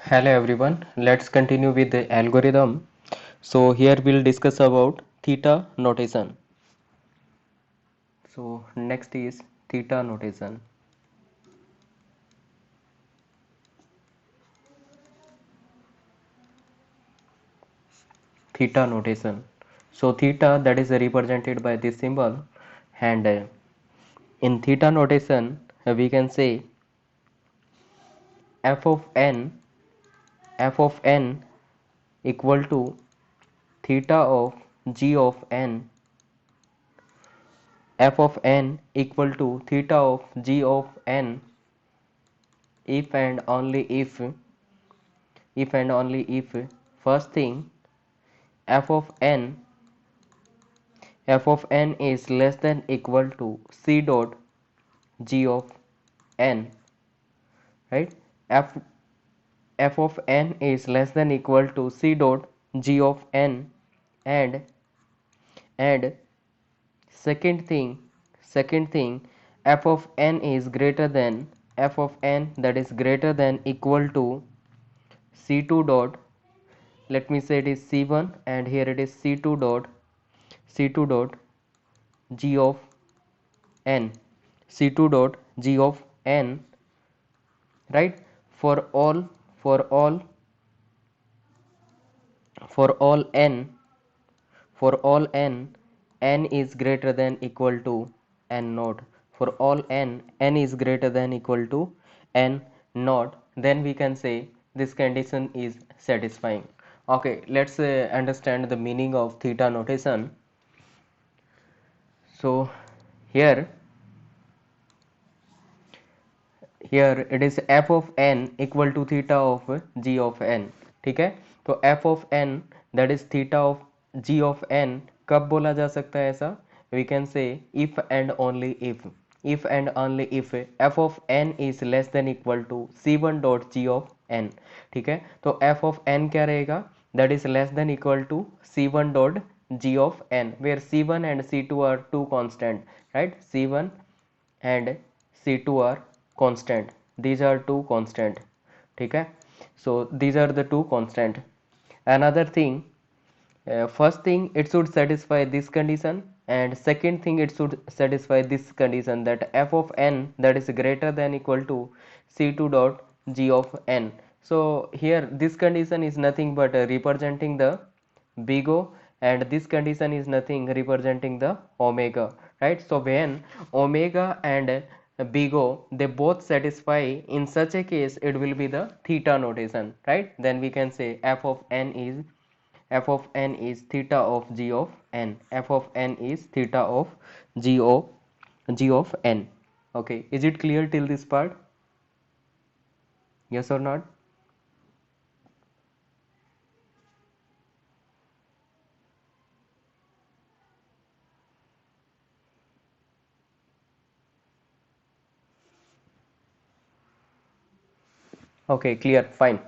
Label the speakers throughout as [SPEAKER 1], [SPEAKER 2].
[SPEAKER 1] Hello everyone, let's continue with the algorithm. So here we'll discuss about theta notation. So next is theta notation. Theta notation. So theta, that is represented by this symbol, and in theta notation we can say f of n equal to theta of g of n, f of n equal to theta of g of n if and only if first thing f of n is less than equal to c dot g of n, right? F of n is less than equal to c dot g of n, and and second thing f of n is greater than f of n, that is greater than equal to c2 dot, let me say it is c1 and here it is c2 dot g of n, c2 dot g of n, right? For all for all n for all n is greater than equal to n naught. For all n is greater than equal to n naught, then we can say this condition is satisfying. Okay, let's understand the meaning of theta notation. So here here it is f of n equal to theta of g of n, ठीक है? तो f of n that is theta of g of n कब बोला जा सकता है ऐसा? We can say if and only if f of n is less than equal to c1 dot g of n, ठीक है? तो f of n क्या रहेगा? That is less than equal to c1 dot g of n, where c1 and c2 are two constant, right? c1 and c2 are constant, these are two constant, ठीक है? So these are the two constant. Another thing, first thing it should satisfy this condition, and second thing it should satisfy this condition, that f of n that is greater than equal to c2 dot g of n. So here this condition is nothing but representing the big O, and this condition is nothing representing the omega, right? So when omega and big O they both satisfy, in such a case it will be the theta notation, right? Then we can say f of n is theta of g of n, f of n is theta of g of n. Okay, is it clear till this part? Yes or not? Okay, clear, fine.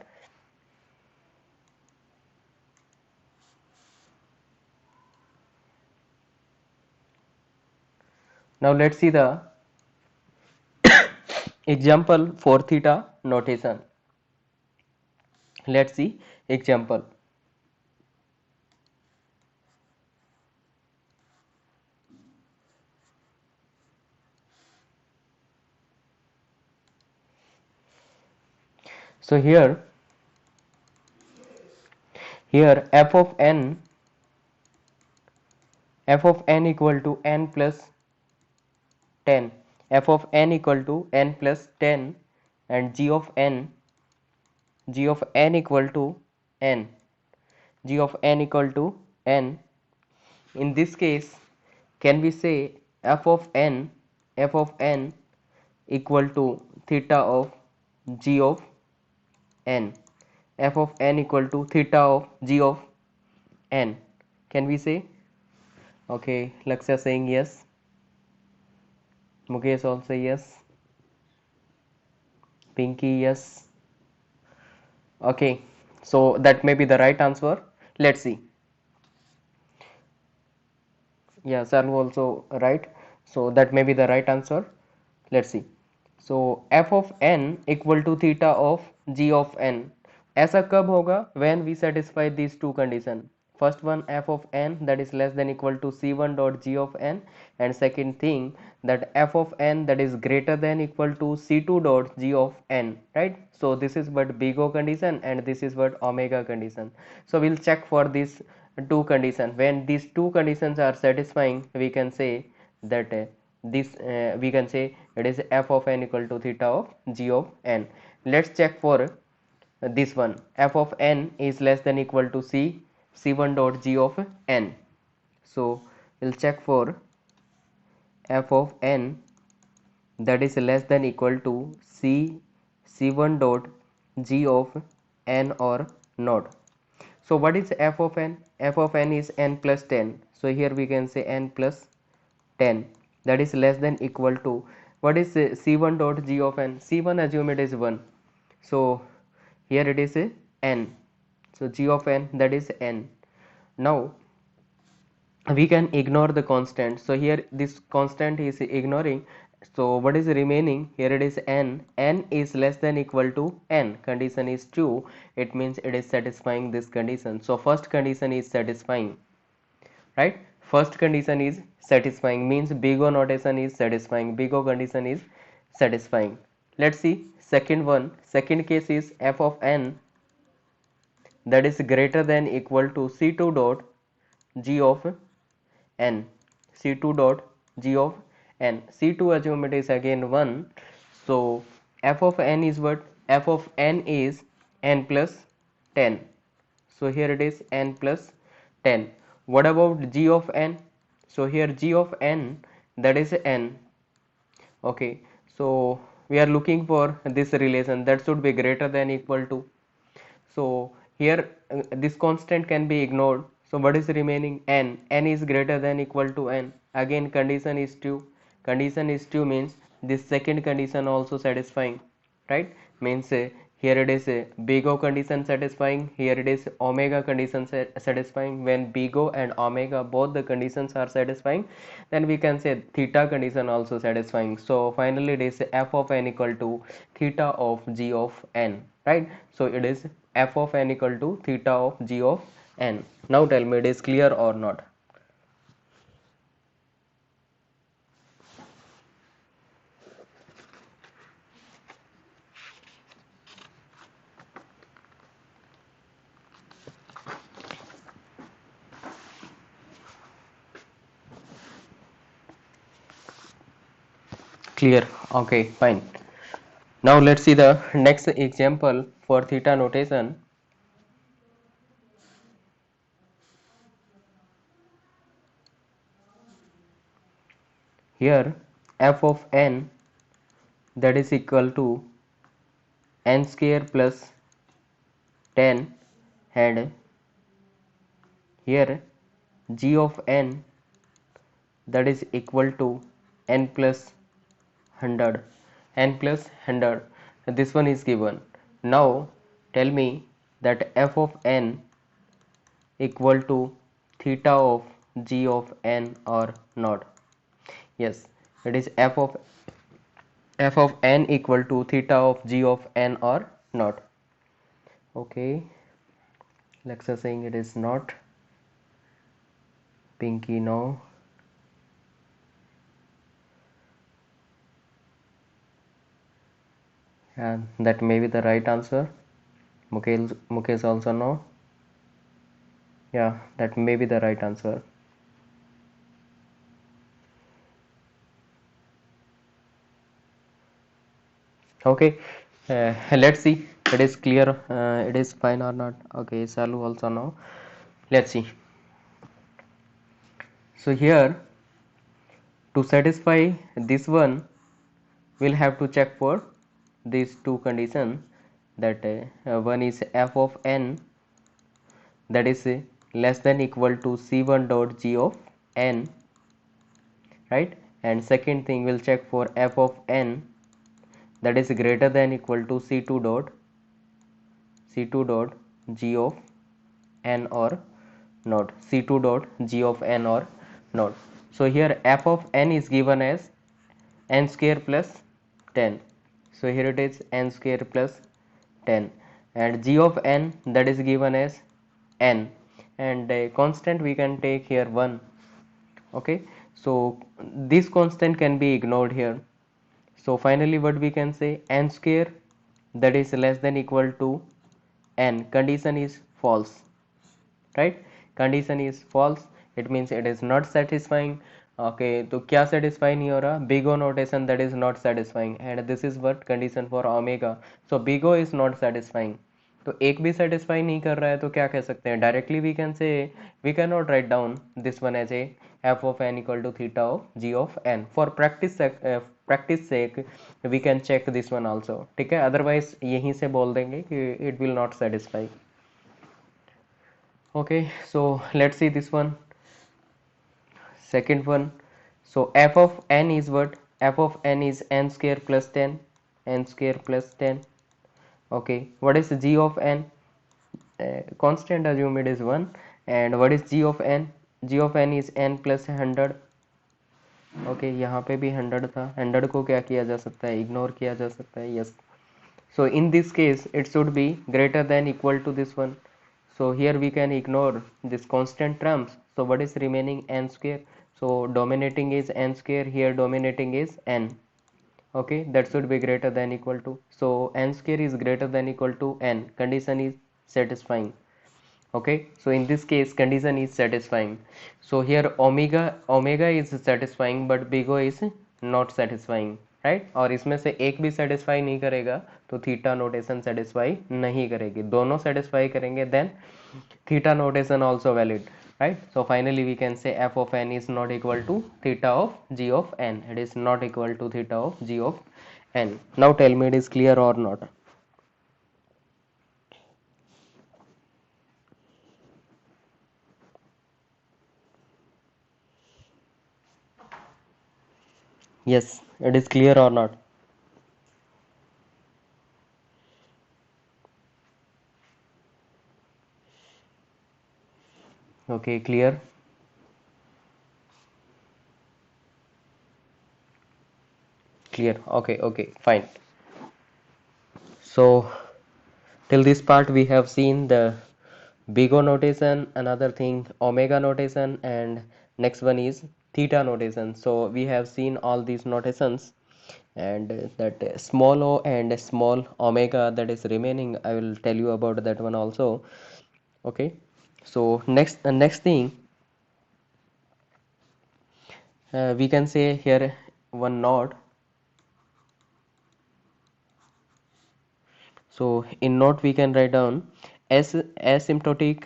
[SPEAKER 1] Now let's see the example for theta notation. Let's see example. So here f of n equal to n plus 10, f of n equal to n plus 10, and g of n equal to n, g of n equal to n. In this case, can we say f of n equal to theta of g of n, f of n equal to theta of g of n, can we say? Okay, Laksha saying yes, Mukesh also yes, Pinky yes. Okay, so that may be the right answer. Let's see. Yeah, Sarv also right. So that may be the right answer. Let's see. So f of n equal to theta of g of n. ऐसा कब होगा? when we satisfy these two condition. First one, f of n that is less than equal to c1 dot g of n, and second thing that f of n that is greater than equal to c2 dot g of n, right? So this is what big O condition and this is what omega condition. So we'll check for these two conditions. When these two conditions are satisfying, we can say that we can say it is f of n equal to theta of g of n. Let's check for this one. F of n is less than equal to c1 dot g of n. So we'll check for f of n that is less than equal to c1 dot g of n or not. So what is f of n? F of n is n plus 10. So here we can say n plus 10 that is less than equal to, what is c1 dot g of n? C1 assume it is 1. So here it is n. So g of n that is n. Now we can ignore the constant. So here this constant is ignoring. So what is remaining? Here it is n. N is less than equal to n. Condition is true. It means it is satisfying this condition. So first condition is satisfying, right? First condition is satisfying means big O notation is satisfying. Big O condition is satisfying. Let's see second one. Second case is f of n that is greater than equal to c2 dot g of n. C2 dot g of n. C2 assume it is again 1. So f of n is what? F of n is n plus 10. So here it is n plus 10. What about g of n? So here g of n that is n. Okay, so we are looking for this relation that should be greater than equal to. So here this constant can be ignored. So what is remaining? N. N is greater than equal to n. Again condition is true. Condition is true means this second condition also satisfying, right? Means here it is a big O condition satisfying. Here it is omega condition satisfying. When big O and omega both the conditions are satisfying, then we can say theta condition also satisfying. So finally it is f of n equal to theta of g of n, right? So it is f of n equal to theta of g of n. Now tell me it is clear or not? Clear. Okay, fine. Now let's see the next example for theta notation. Here f of n that is equal to n square plus 10, and here g of n that is equal to n plus 100. N plus 100, this one is given. Now tell me that f of n equal to theta of g of n or not. Yes, it is f of n equal to theta of g of n or not. Okay, Alexa saying it is not. Pinky no. And that may be the right answer. Mukesh also no. Yeah, that may be the right answer. Okay, let's see it is clear, it is fine or not. Okay, Salu also no. Let's see. So here to satisfy this one we'll have to check for these two conditions, that one is f of n that is less than equal to c1 dot g of n, right? And second thing we'll check for f of n that is greater than equal to c2 dot g of n or not. C2 dot g of n or not. So here f of n is given as n square plus 10. So here it is n square plus 10, and g of n that is given as n, and a constant we can take here 1. Okay, so this constant can be ignored here. So finally what we can say, n square that is less than equal to n, condition is false, right? Condition is false, it means it is not satisfying. Okay, तो क्या satisfy नहीं हो रहा, big O notation that is not satisfying, and this is what condition for omega. So big O is not satisfying, तो एक भी satisfy नहीं कर रहा है, तो क्या कह सकते हैं, directly we can say, we can not write down this one as a f of n equal to theta of g of n, for practice sake we can check this one also, ठीक है, otherwise यहीं से बोल देंगे कि it will not satisfy. Okay, so let's see this one. Second one. So f of n is what? F of n is n square plus 10. N square plus 10. Okay, what is g of n? Constant, assume it is 1. And what is g of n? G of n is n plus 100. Okay, यहाँ पे भी 100 था. 100 को क्या किया जा सकता है? इग्नोर किया जा सकता है. Yes. So in this case, it should be greater than equal to this one. So here we can ignore this constant terms. So what is remaining? N square. So dominating is n square. Here dominating is n. Okay, that should be greater than equal to. So n square is greater than equal to n. Condition is satisfying. Okay, so in this case condition is satisfying. So here omega is satisfying but big O is not satisfying, right? और इसमें से एक भी satisfy नहीं करेगा तो theta notation satisfy नहीं करेगी, दोनों satisfy करेंगे then theta notation also valid, right? So finally we can say f of n is not equal to theta of g of n, it is not equal to theta of g of n. Now tell me it is clear or not. Yes, it is clear or not. Okay, clear. Clear. Okay, okay, fine. So till this part we have seen the big O notation, another thing omega notation, and next one is theta notation. So we have seen all these notations, and that small o and small omega that is remaining, I will tell you about that one also. Okay, so next thing, we can say here one node. So in node we can write down as asymptotic.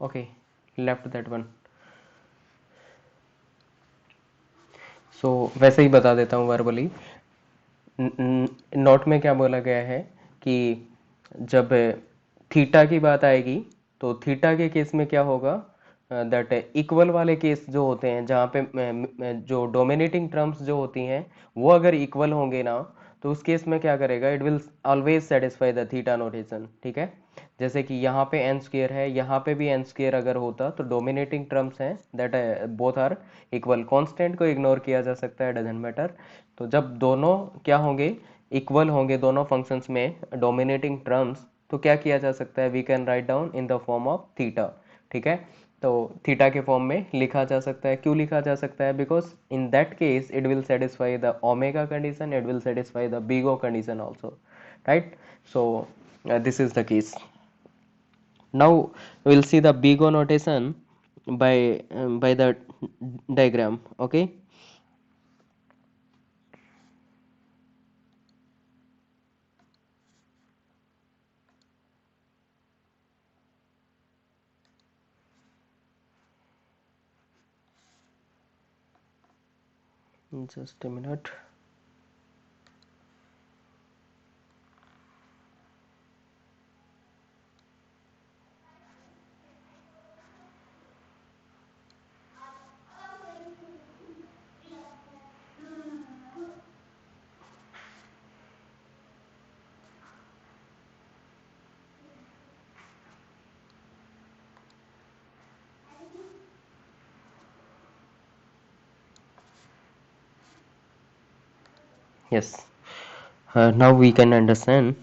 [SPEAKER 1] Okay, left that one. सो वैसे ही बता देता हूँ verbally. Note में क्या बोला गया है कि जब थीटा की बात आएगी तो थीटा के केस में क्या होगा, दैट इक्वल वाले केस जो होते हैं जहाँ पे जो डोमिनेटिंग टर्म्स जो होती हैं वो अगर इक्वल होंगे ना, तो उस केस में क्या करेगा, it will always satisfy the theta notation, ठीक है. जैसे कि यहाँ पे एन स्क्वेयर है, यहाँ पे भी एन स्क्वेयर अगर होता तो डोमिनेटिंग टर्म्स हैं that both are equal, constant को इग्नोर किया जा सकता है, डजेंट मैटर. तो जब दोनों क्या होंगे, इक्वल होंगे दोनों फंक्शंस में डोमिनेटिंग टर्म्स, तो क्या किया जा सकता है, we can write down in the form of theta, ठीक है. तो थीटा के फॉर्म में लिखा जा सकता है. क्यों लिखा जा सकता है, because in that case it will satisfy the omega condition, it will satisfy the big O condition also, right. So this is the case. Now we'll see the big O notation by the diagram. Okay, just a minute. Yes. Now we can understand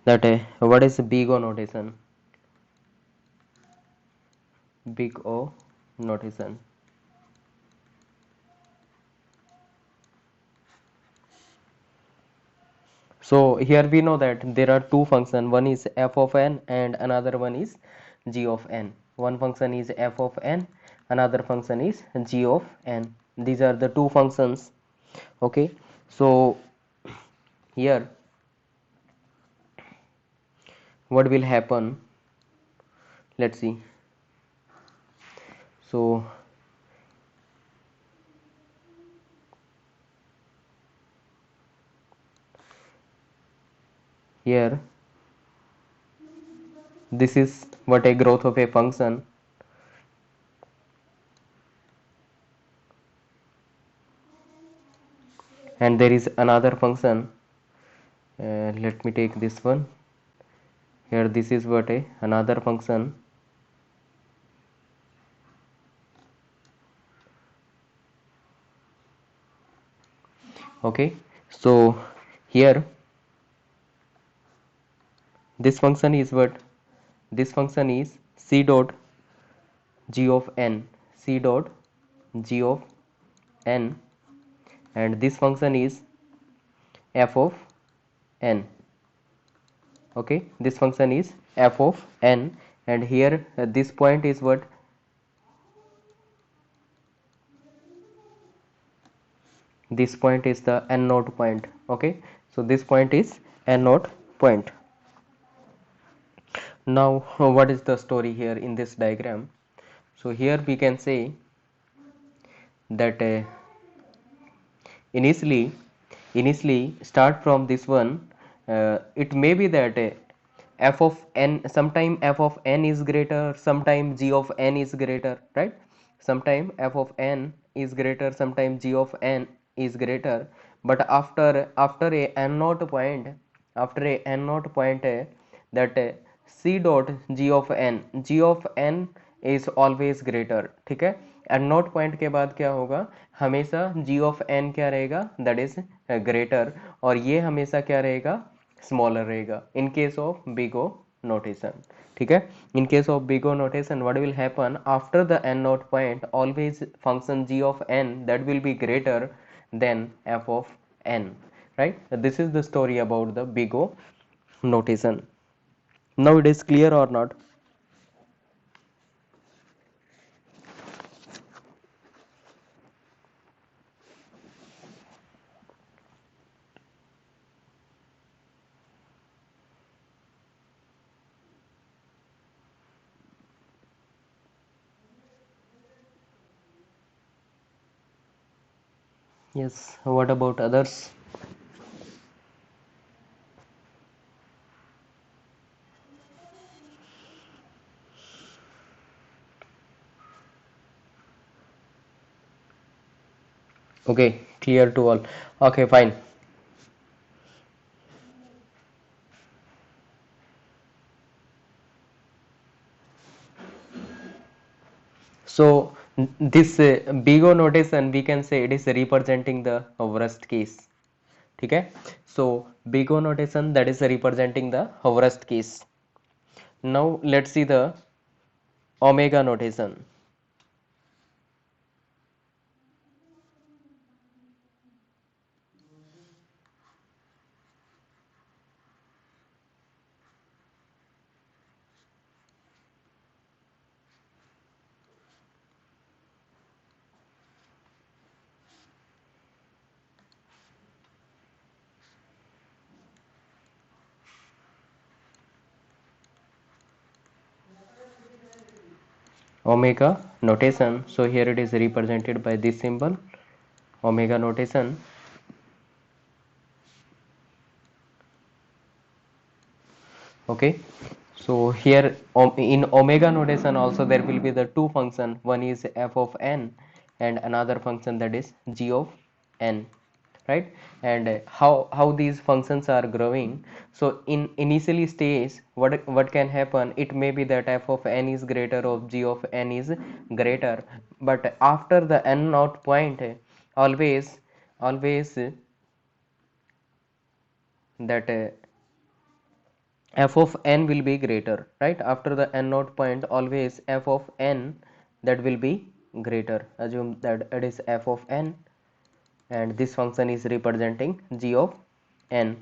[SPEAKER 1] that what is big O notation. Big O notation. So here we know that there are two functions. One is f of n and another one is g of n. One function is f of n, another function is g of n. These are the two functions. Okay. So here what will happen? Let's see. So here this is what a growth of a function, and there is another function. Let me take this one. Here this is what a another function. Okay. So here this function is what? This function is c dot g of n, c dot g of n, and this function is f of n. Okay, this function is f of n, and here this point is what? This point is the n naught point. Okay, so this point is n naught point. Now what is the story here in this diagram? So here we can say that initially start from this one. It may be that f of n, sometime f of n is greater, sometime g of n is greater, right? Sometime f of n is greater, sometime g of n is greater, but after a n naught point, after a n naught point that c dot g of n is always greater. ठीक है, N not point के बाद क्या होगा? हमेशा g of n क्या रहेगा? That is greater, और ये हमेशा क्या रहेगा? स्मॉलर रहेगा in case of big O notation. ठीक है, in case of big O notation what will happen? After the n naught point always function g of n that will be greater than f of n, right? This is the story about the big O notation. Now it is clear or not? Yes, what about others? Okay, clear to all. Okay, fine. So this big O notation we can say it is representing the worst case. ठीक है, so big O notation that is representing the worst case. Now let's see the omega notation. Omega notation, so here it is represented by this symbol, omega notation. Okay, so here in omega notation also there will be the two function, one is f of n and another function that is g of n, right? And how these functions are growing? So in initially stage what can happen? It may be that f of n is greater or g of n is greater, but after the n naught point always always that f of n will be greater, right? After the n naught point, always f of n that will be greater. Assume that it is f of n and this function is representing g of n.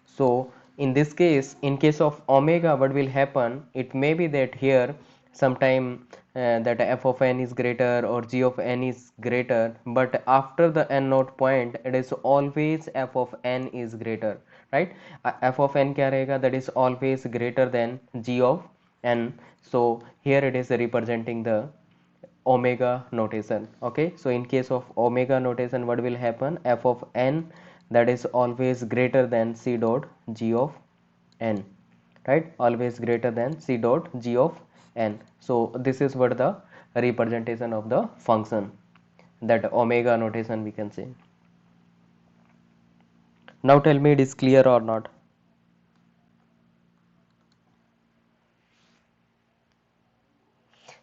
[SPEAKER 1] So in this case, in case of omega, what will happen, it may be that here sometime that f of n is greater or g of n is greater, but after the n naught point it is always f of n is greater, right? F of n क्या रहेगा, that is always greater than g of n. So here it is representing the omega notation. Okay, so in case of omega notation, what will happen, f of n that is always greater than c dot g of n, right? Always greater than c dot g of n. So this is what the representation of the function, that omega notation we can say. Now tell me, it is clear or not?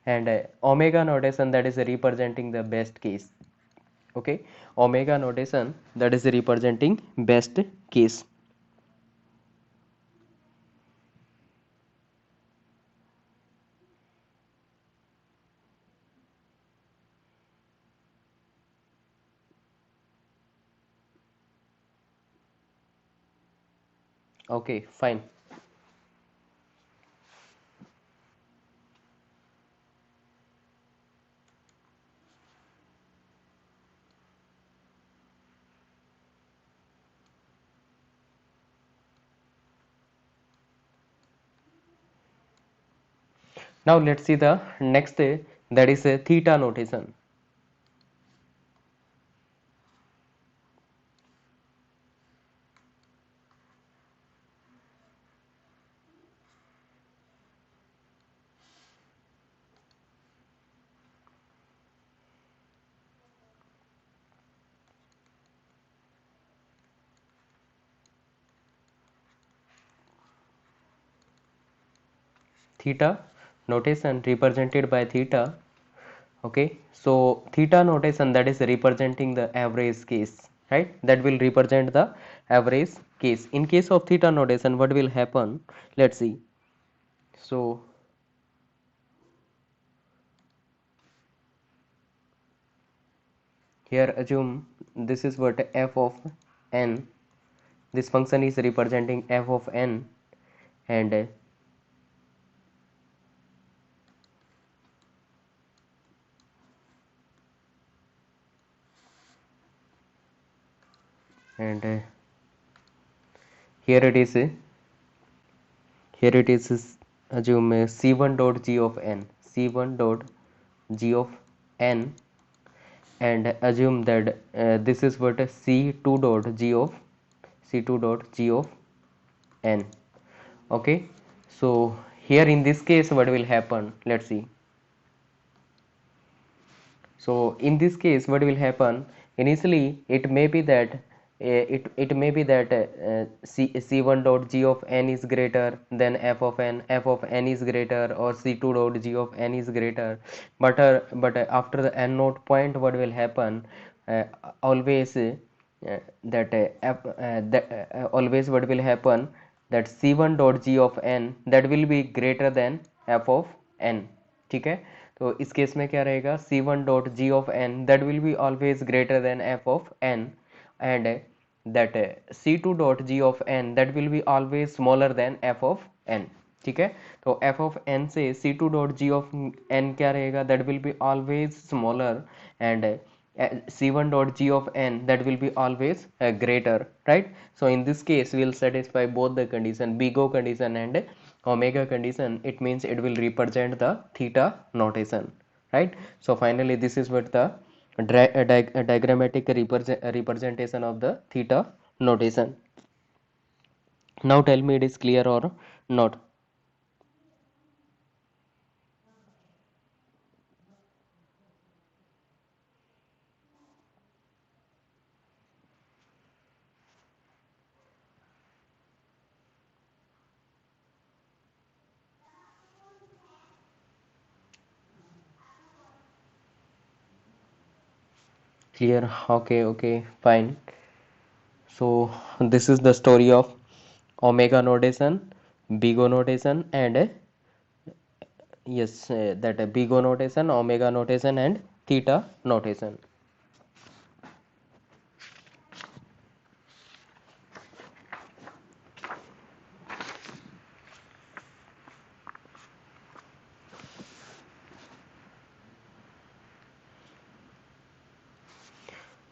[SPEAKER 1] And omega notation, that is representing the best case. Okay, omega notation that is representing best case. Okay, fine. Now let's see the next, that is a theta notation. Theta notation represented by theta. Okay, so theta notation that is representing the average case, right? That will represent the average case. In case of theta notation, what will happen? Let's see. So here assume this is what f of n, this function is representing f of n, and and here it is here it is assume c1 dot g of n, c1 dot g of n, and assume that this is what c2 dot g of c2 dot g of n. Okay, so here in this case what will happen, let's see. So in this case what will happen, initially it may be that it may be that c1 dot g of n is greater than f of n, f of n is greater, or c2 dot g of n is greater, but after the n naught point what will happen, uh, always that always what will happen, that c1 dot g of n that will be greater than f of n. ठीक है, तो इस case में क्या रहेगा, c1 dot g of n that will be always greater than f of n, and that c2 dot g of n that will be always smaller than f of n. ठीक है, तो f of n से c2 dot g of n क्या रहेगा, that will be always smaller, and c1 dot g of n that will be always greater, right? So in this case we will satisfy both the condition, big O condition and omega condition. It means it will represent the theta notation, right? So finally this is what the diagrammatic representation of the theta notation. Now tell me, it is clear or not? Clear? Okay, okay, fine. So this is the story of omega notation, big O notation, and yes, that big O notation, omega notation, and theta notation.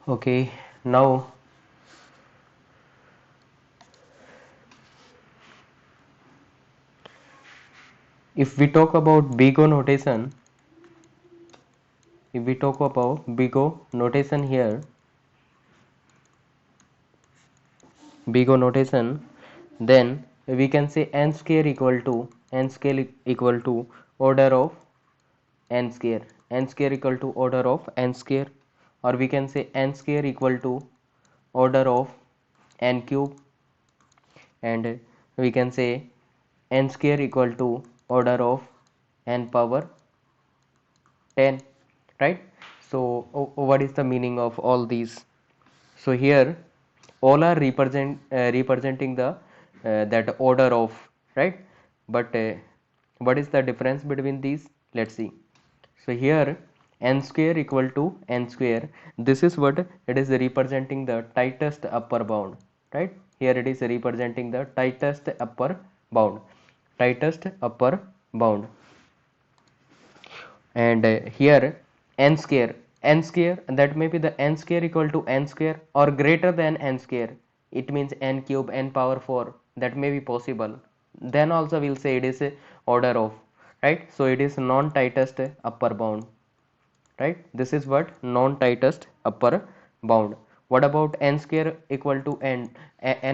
[SPEAKER 1] Okay, now if we talk about big O notation, if we talk about big O notation here, big O notation, then we can say n square equal to order of n square, n square equal to order of n square, or we can say n square equal to order of n cube, and we can say n square equal to order of n power 10, right? So what is the meaning of all these? So here all are representing the that order of, right? But what is the difference between these? Let's see. So here n square equal to n square, this is what it is representing, the tightest upper bound, right? Here it is representing the tightest upper bound, tightest upper bound. And here n square, that may be the n square equal to n square or greater than n square, it means n cube, n power 4, that may be possible, then also we'll say it is a order of, right? So it is non tightest upper bound, right? This is what non tightest upper bound. What about n square equal to n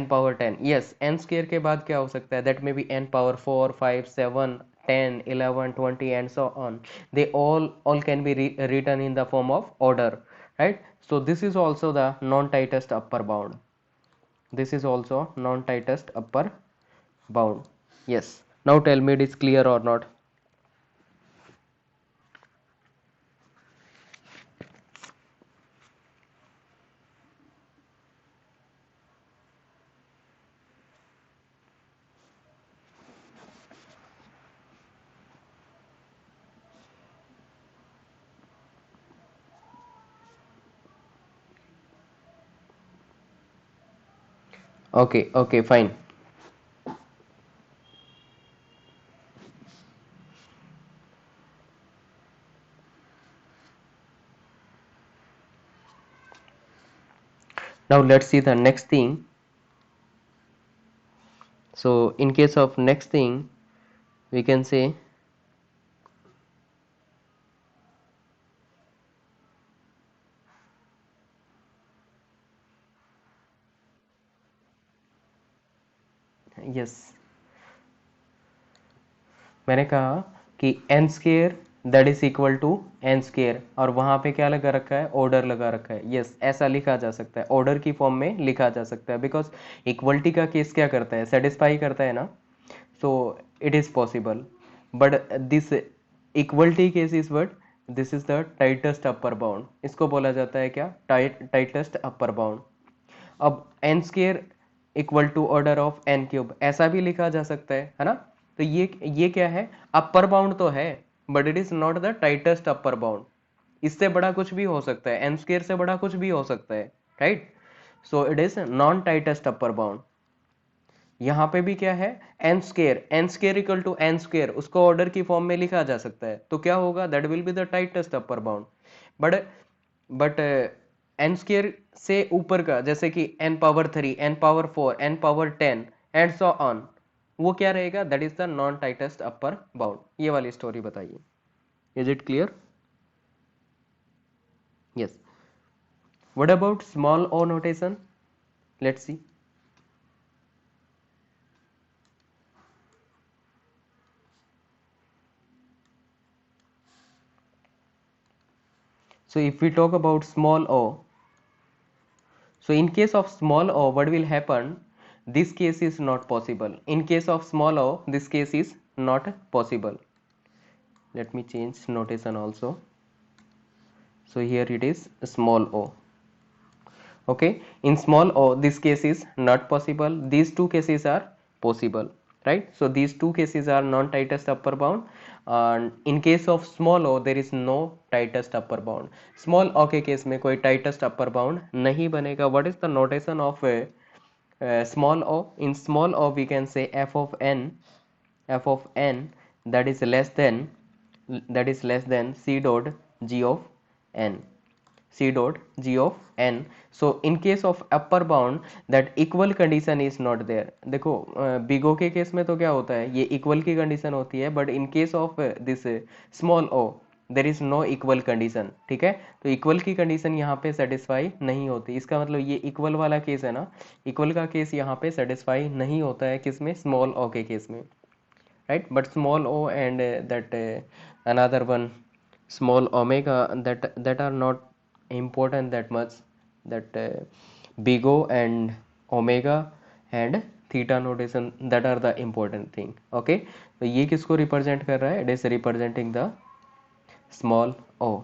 [SPEAKER 1] power 10? Yes, n square के बाद क्या हो सकता है? That may be n power 4, 5, 7, 10, 11, 20 and so on. They all can be written in the form of order, right? So this is also the non tightest upper bound. This is also non tightest upper bound. Yes, now tell me, it is clear or not? Okay, okay, fine. Now let's see the next thing. So in case of next thing, we can say yes, मैंने कहा कि n square that is equal to n square, और वहां पे क्या लगा रखा है? ऑर्डर लगा रखा है। यस, ऐसा लिखा जा सकता है, ऑर्डर की फॉर्म में लिखा जा सकता है, बिकॉज इक्वलिटी का केस क्या करता है? सेटिस्फाई करता है ना, so it is possible. But this equality case is what? This is the tightest upper bound, इसको बोला जाता है क्या? Tightest upper bound. अब n square equal to order of n cube, ऐसा भी लिखा जा सकता है ना? तो ये क्या है? अपर बाउंड तो है, but it is not the tightest upper bound. इससे बड़ा कुछ भी हो सकता है, एन स्केयर से बड़ा कुछ भी हो सकता है, right? So it is non tightest upper bound. यहां पे भी क्या है? N square equal to n square, उसको ऑर्डर की फॉर्म में लिखा जा सकता है, तो क्या होगा? That will be the tightest upper bound. But but n square से ऊपर का, जैसे कि n power 3, n power 4, n power 10 and so on, वो क्या रहेगा? That is the non tightest upper bound. ये वाली स्टोरी बताइए। Is it clear? Yes. What about small o notation? Let's see. So if we talk about small o, so in case of small o, what will happen? This case is not possible. In case of small o, this case is not possible. Let me change notation also. So here it is small o. Okay, in small o, this case is not possible. These two cases are possible, right? So these two cases are non-tightest upper bound, and in case of small o there is no tightest upper bound. Small o के case में कोई tightest upper bound नहीं बनेगा. What is the notation of small o? In small o we can say f of n that is less than c dot g of n, c dot g of n. So in case of upper bound that equal condition is not there. देखो big O के case में तो क्या होता है, ये equal की condition होती है, but in case of this small o there is no equal condition. ठीक है, तो equal की कंडीशन यहाँ पे सेटिस्फाई नहीं होती. इसका मतलब ये equal वाला केस है ना, equal का केस यहाँ पे सेटिस्फाई नहीं होता है किसमें, small o के केस में, right? But small o and that another one small omega that are not important that much, that big O and omega and theta notation, that are the important thing. Okay, तो ये किसको represent कर रहा है, it is representing the small o.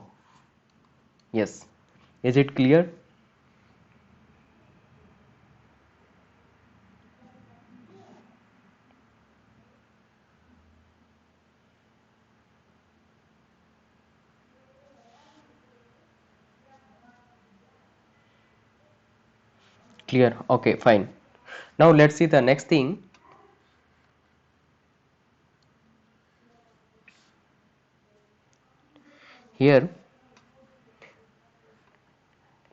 [SPEAKER 1] Yes, is it clear? Clear. Okay, fine. Now let's see the next thing. Here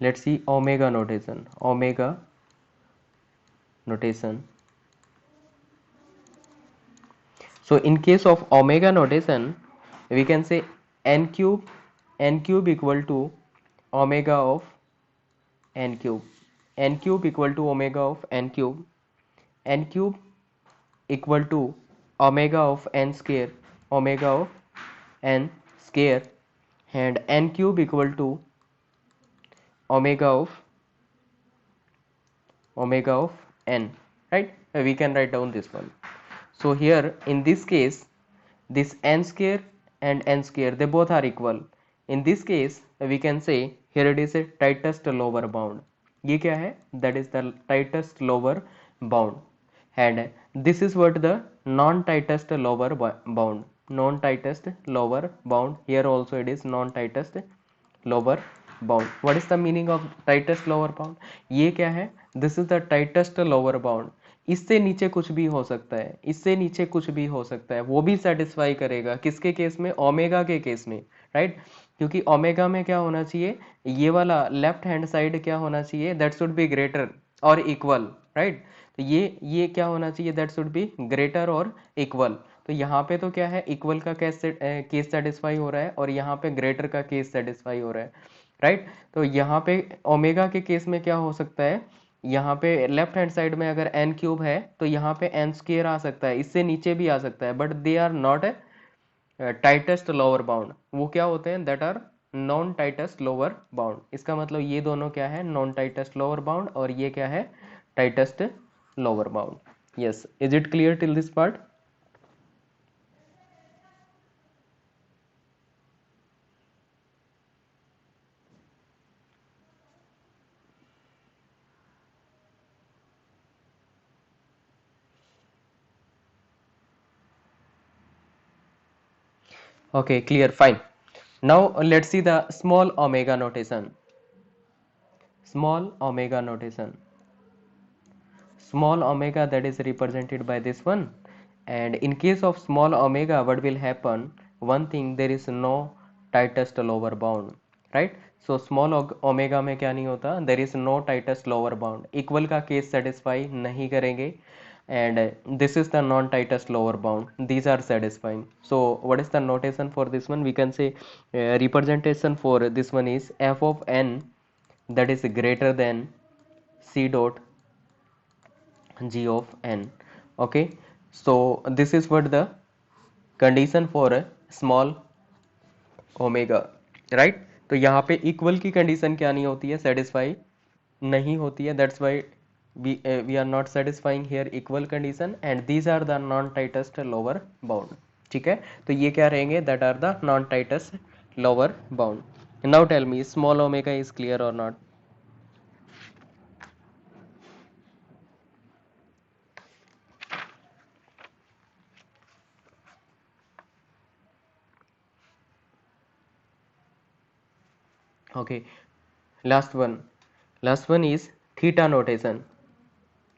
[SPEAKER 1] let's see omega notation. Omega notation. So in case of omega notation we can say n cube equal to omega of n cube, n cube equal to omega of n cube, n cube equal to omega of n square, omega of n square, and n cube equal to omega of n, right? We can write down this one. So here in this case this n square and n square they both are equal. In this case we can say here it is a tightest lower bound. ये क्या है, that is the tightest lower bound, and this is what the non-tightest lower bound, non-tightest lower bound. Here also it is non-tightest lower bound. What is the meaning of tightest lower bound? ये क्या है, this is the tightest lower bound. इससे नीचे कुछ भी हो सकता है, इससे नीचे कुछ भी हो सकता है, वो भी सेटिस्फाई करेगा किसके केस में, ओमेगा के केस में, राइट? क्योंकि ओमेगा में क्या होना चाहिए, ये वाला लेफ्ट हैंड साइड क्या होना चाहिए, दैट शुड बी ग्रेटर और इक्वल, राइट? तो ये क्या होना चाहिए, दैट शुड बी ग्रेटर और इक्वल. तो यहाँ पे तो क्या है, इक्वल का केस सेटिस्फाई हो रहा है और यहाँ पे ग्रेटर का केस सेटिस्फाई हो रहा है, राइट? तो यहाँ पे ओमेगा के केस में क्या हो सकता है, यहाँ पे लेफ्ट हैंड साइड में अगर n क्यूब है तो यहाँ पे n स्क्वायर आ सकता है, इससे नीचे भी आ सकता है, but they are not a tightest lower bound. वो क्या होते हैं, that are non tightest lower bound. इसका मतलब ये दोनों क्या है, नॉन टाइटेस्ट लोअर बाउंड, और ये क्या है, tightest lower bound. Yes, is it clear till this part? Okay, clear, fine. Now let's see the small omega notation. Small omega notation. Small omega, that is represented by this one. And in case of small omega, what will happen? One thing, there is no tightest lower bound, right? So small omega में क्या नहीं होता, there is no tightest lower bound. Equal का case satisfy नहीं करेंगे, and this is the non-tightest lower bound. These are satisfying. So what is the notation for this one? We can say representation for this one is f of n that is greater than c dot g of n. Okay, so this is what the condition for a small omega, right? तो यहाँ पे equal की condition क्या नहीं होती है, satisfy नहीं होती है, that's why we are not satisfying here equal condition, and these are the non tightest lower bound. ठीक है, तो ये क्या रहेंगे, that are the non tightest lower bound. Now tell me, small omega is clear or not? Okay, last one is theta notation.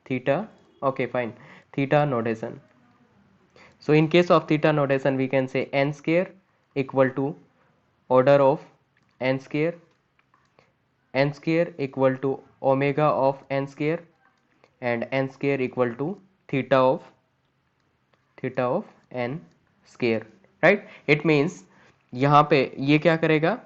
[SPEAKER 1] Theta, okay, fine. Theta notation. So in case of theta notation, we can say n square equal to order of n square, n square equal to omega of n square, and n square equal to theta of n square, right? It means यहाँ पे ये क्या करेगा,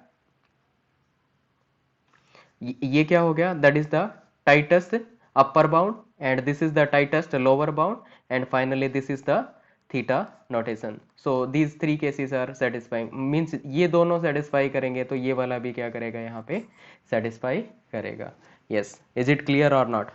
[SPEAKER 1] ये क्या हो गया, that is the tightest upper bound and this is the tightest lower bound and finally this is the theta notation. So these three cases are satisfying, means ये दोनों satisfy करेंगे तो ये वाला भी क्या करेगा यहाँ पे satisfy करेगा. Yes, is it clear or not?